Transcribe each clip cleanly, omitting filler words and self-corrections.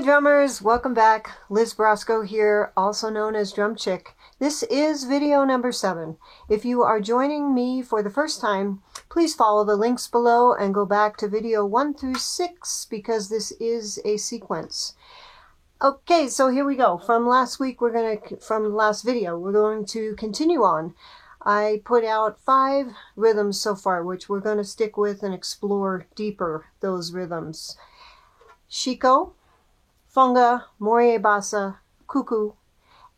Hi drummers, welcome back. Liz Brosco here, also known as Drum Chick. This is video number 7. If you are joining me for the first time, please follow the links below and go back to video 1 through 6 because this is a sequence. Okay, so here we go. From last week, from the last video, we're going to continue on. I put out 5 rhythms so far, which we're going to stick with and explore deeper those rhythms. Shiko, Funga, Morie Basa, Kuku,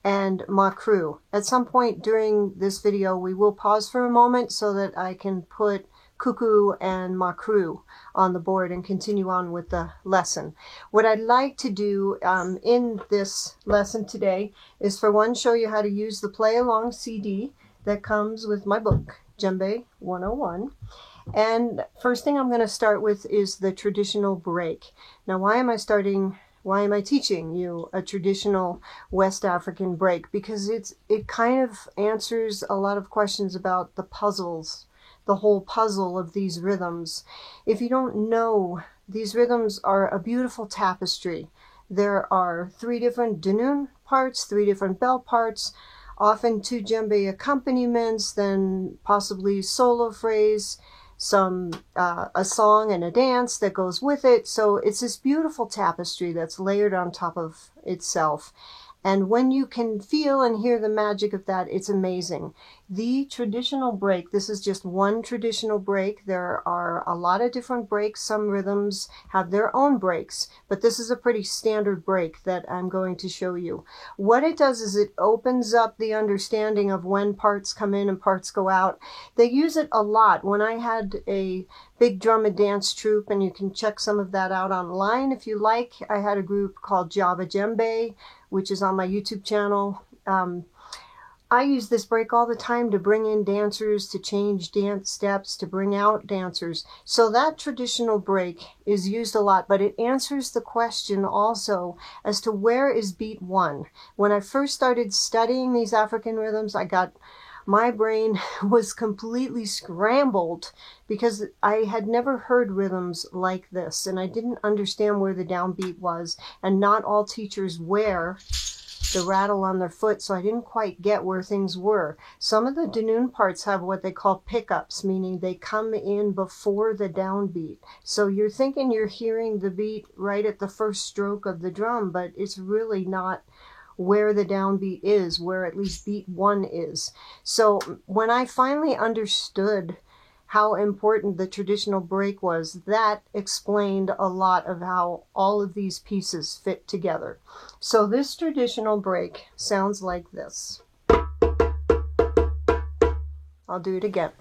and Makru. At some point during this video, we will pause for a moment so that I can put Kuku and Makru on the board and continue on with the lesson. What I'd like to do in this lesson today is, for one, show you how to use the play along CD that comes with my book, Djembe 101. And first thing I'm going to start with is the traditional break. Now, why am I teaching you a traditional West African break? Because it kind of answers a lot of questions about the puzzles, the whole puzzle of these rhythms. If you don't know, these rhythms are a beautiful tapestry. There are 3 different Danoon parts, 3 different bell parts, often 2 djembe accompaniments, then possibly solo phrase, a song and a dance that goes with it. So it's this beautiful tapestry that's layered on top of itself. And when you can feel and hear the magic of that, it's amazing. The traditional break, this is just one traditional break. There are a lot of different breaks. Some rhythms have their own breaks, but this is a pretty standard break that I'm going to show you. What it does is it opens up the understanding of when parts come in and parts go out. They use it a lot. When I had a big drum and dance troupe, and you can check some of that out online if you like. I had a group called Java Djembe, which is on my YouTube channel. I use this break all the time to bring in dancers, to change dance steps, to bring out dancers. So that traditional break is used a lot, but it answers the question also as to where is beat 1. When I first started studying these African rhythms, my brain was completely scrambled because I had never heard rhythms like this, and I didn't understand where the downbeat was, and not all teachers wear the rattle on their foot, so I didn't quite get where things were. Some of the Danoon parts have what they call pickups, meaning they come in before the downbeat. So you're thinking you're hearing the beat right at the first stroke of the drum, but it's really not where the downbeat is, where at least beat 1 is. So when I finally understood how important the traditional break was, that explained a lot of how all of these pieces fit together. So this traditional break sounds like this. I'll do it again.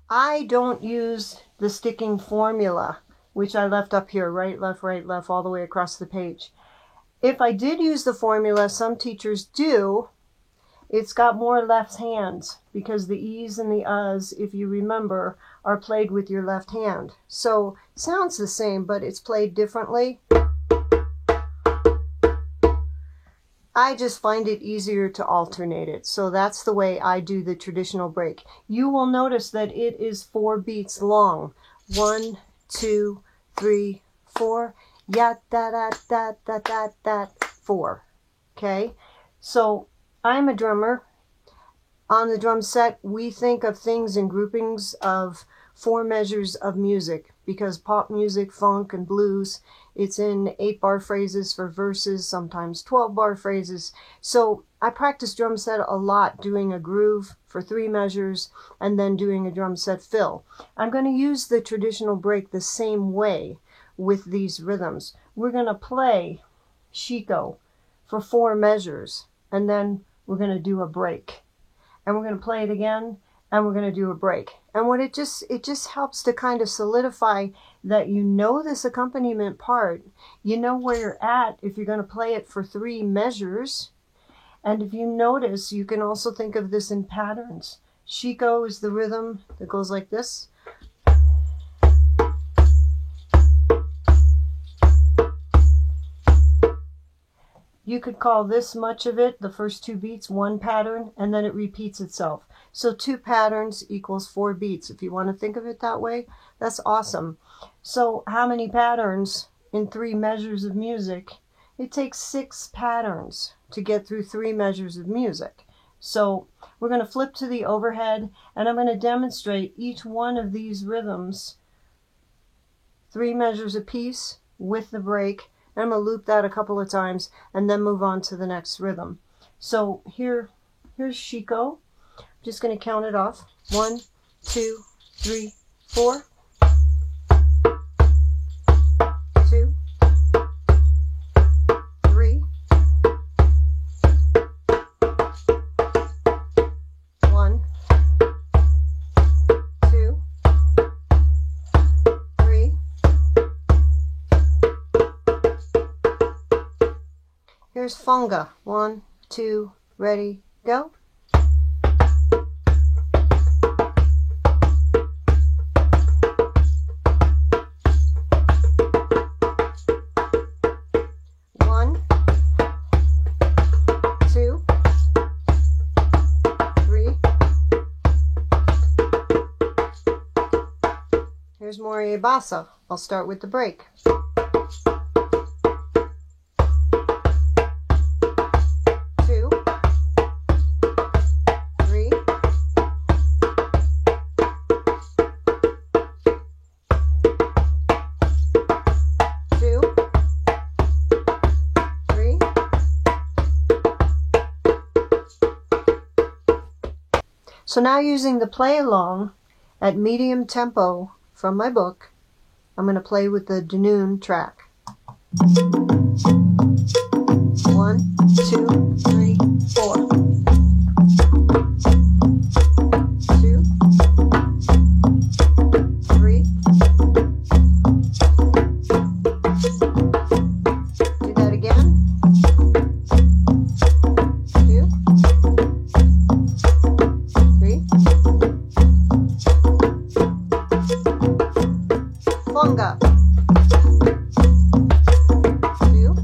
I don't use the sticking formula, which I left up here, right, left, all the way across the page. If I did use the formula, some teachers do, it's got more left hands because the E's and the U's, if you remember, are played with your left hand. So it sounds the same, but it's played differently. I just find it easier to alternate it. So that's the way I do the traditional break. You will notice that it is 4 beats long. 1, 2, 3, 4. Ya da da da da da da 4. Okay? So I'm a drummer. On the drum set, we think of things in groupings of 4 measures of music, because pop music, funk, and blues, it's in 8-bar phrases for verses, sometimes 12-bar phrases. So I practice drum set a lot, doing a groove for 3 measures and then doing a drum set fill. I'm going to use the traditional break the same way with these rhythms. We're going to play Shiko for 4 measures, and then we're going to do a break, and we're going to play it again, and we're going to do a break. And what it just helps to kind of solidify that you know this accompaniment part, you know where you're at if you're going to play it for 3 measures. And if you notice, you can also think of this in patterns. Shiko is the rhythm that goes like this. you could call this much of it, the first 2 beats, 1 pattern, and then it repeats itself. So 2 patterns equals 4 beats. If you want to think of it that way, that's awesome. So how many patterns in 3 measures of music? It takes 6 patterns to get through 3 measures of music. So we're going to flip to the overhead, and I'm going to demonstrate each one of these rhythms, 3 measures apiece with the break. And I'm going to loop that a couple of times and then move on to the next rhythm. So here's Chico. I'm just going to count it off. 1, 2, 3, 4. 2, 3, 1, 2, 3. Here's Funga. 1, 2, ready, go. One, 2, 3. Here's Morie Bassa. I'll start with the break. 2, 3, 2, 3. So now, using the play along at medium tempo from my book, I'm going to play with the Dunoon track. 1, 2, 3, 4. 2, 3. Do that again. 2, 3. Funga. 2.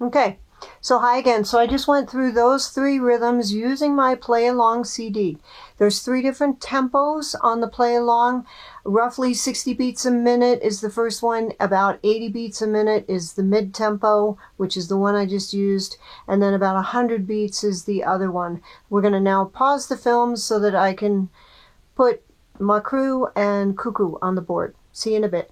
Okay, so hi again. So I just went through those 3 rhythms using my play along CD. There's 3 different tempos on the play along. Roughly 60 beats a minute is the first one. About 80 beats a minute is the mid tempo, which is the one I just used. And then about 100 beats is the other one. We're going to now pause the film so that I can put Makru and Cuckoo on the board. See you in a bit.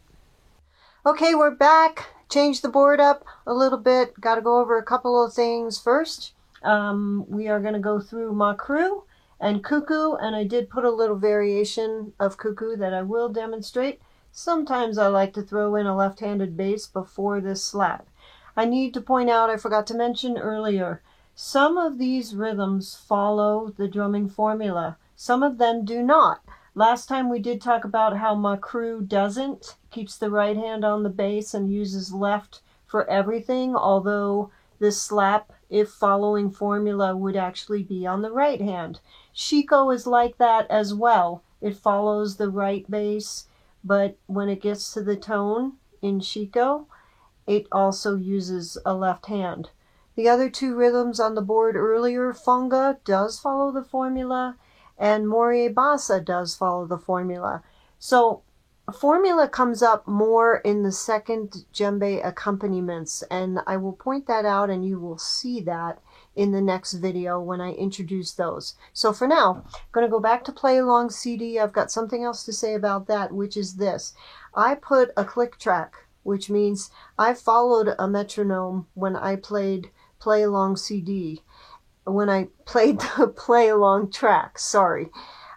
Okay, we're back. Change the board up a little bit. Got to go over a couple of things first. We are going to go through Makru and Cuckoo, and I did put a little variation of Cuckoo that I will demonstrate. Sometimes I like to throw in a left-handed bass before this slap. I need to point out, I forgot to mention earlier, some of these rhythms follow the drumming formula. Some of them do not. Last time we did talk about how Makru doesn't, keeps the right hand on the bass and uses left for everything, although this slap, if following formula, would actually be on the right hand. Chico is like that as well. It follows the right bass, but when it gets to the tone in Chico, it also uses a left hand. The other 2 rhythms on the board earlier, Funga does follow the formula, and Morie Bassa does follow the formula. So a formula comes up more in the second djembe accompaniments, and I will point that out and you will see that in the next video when I introduce those. So for now, I'm going to go back to play along CD. I've got something else to say about that, which is this. I put a click track, which means I followed a metronome when I played play along CD. when I played the play along track, sorry,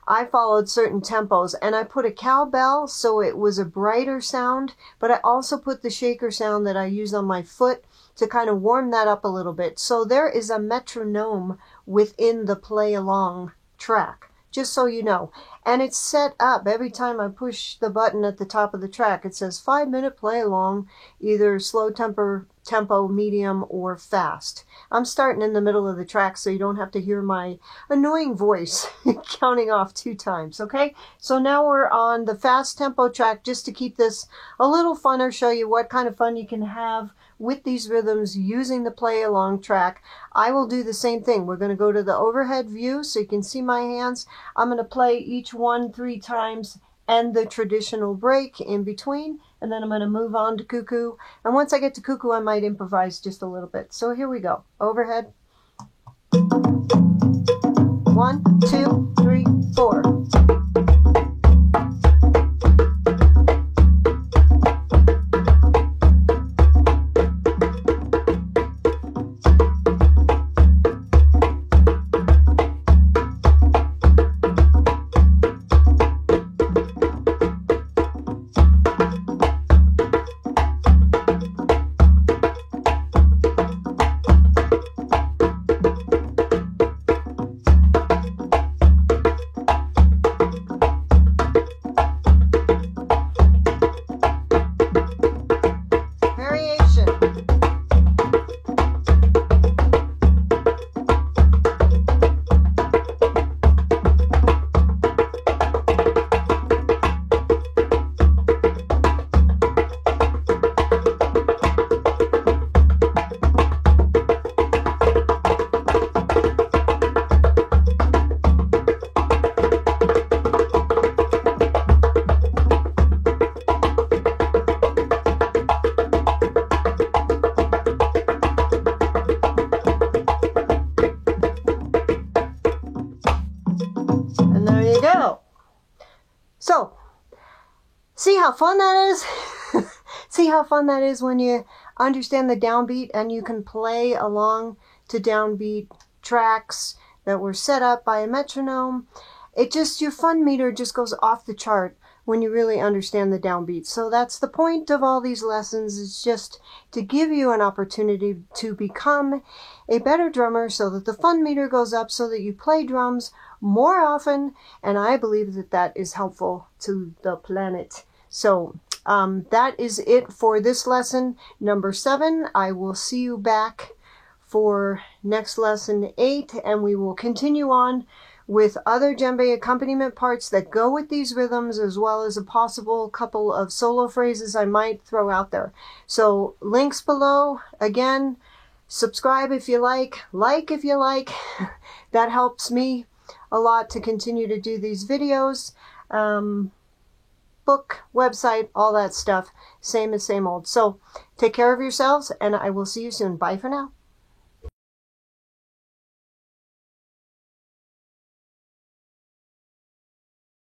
I followed certain tempos, and I put a cowbell so it was a brighter sound, but I also put the shaker sound that I use on my foot to kind of warm that up a little bit. So there is a metronome within the play along track, just so you know. And it's set up every time I push the button at the top of the track. It says 5-minute play along, either slow tempo, medium, or fast. I'm starting in the middle of the track so you don't have to hear my annoying voice counting off 2 times, okay? So now we're on the fast tempo track, just to keep this a little funner, show you what kind of fun you can have with these rhythms using the play along track. I will do the same thing. We're going to go to the overhead view so you can see my hands. I'm going to play each one 3 times and the traditional break in between, and then I'm going to move on to cuckoo. And once I get to cuckoo, I might improvise just a little bit. So here we go. Overhead. 1, 2, 3, 4. And there you go. So, see how fun that is? See how fun that is when you understand the downbeat and you can play along to downbeat tracks that were set up by a metronome. It just, your fun meter just goes off the chart when you really understand the downbeat. So that's the point of all these lessons, is just to give you an opportunity to become a better drummer so that the fun meter goes up, so that you play drums more often. And I believe that that is helpful to the planet. So that is it for this lesson number 7. I will see you back for next lesson 8, and we will continue on with other djembe accompaniment parts that go with these rhythms, as well as a possible couple of solo phrases I might throw out there. So links below. Again, subscribe if you like if you like. That helps me a lot to continue to do these videos. Book, website, all that stuff. Same as same old. So take care of yourselves, and I will see you soon. Bye for now.